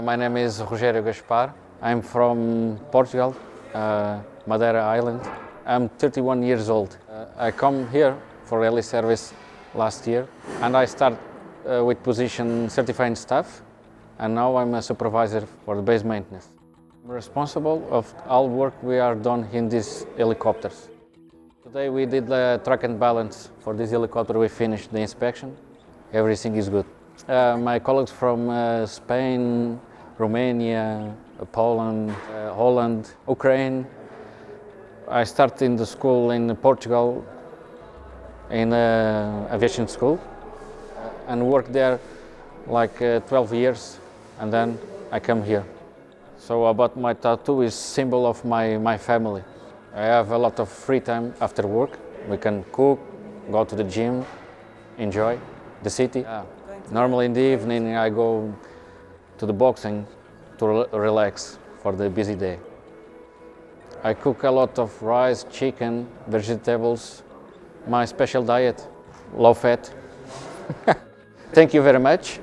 My name is Rogerio. I'm from Portugal, Madeira Island. I'm 31 years old. I come here for HeliService last year, and I start with position certifying staff, and now I'm a supervisor for the base maintenance. I'm responsible of all work we are done in these helicopters. Today we did the track and balance for this helicopter. We finished the inspection. Everything is good. My colleagues from Spain, Romania, Poland, Holland, Ukraine. I started in the school in Portugal, in Aviation school, and worked there like 12 years, and then I come here. So about my tattoo is symbol of my family. I have a lot of free time after work. We can cook, go to the gym, enjoy the city. Normally in the evening I go to the boxing to relax for the busy day. I cook a lot of rice, chicken, vegetables. My special diet, low fat. Thank you very much.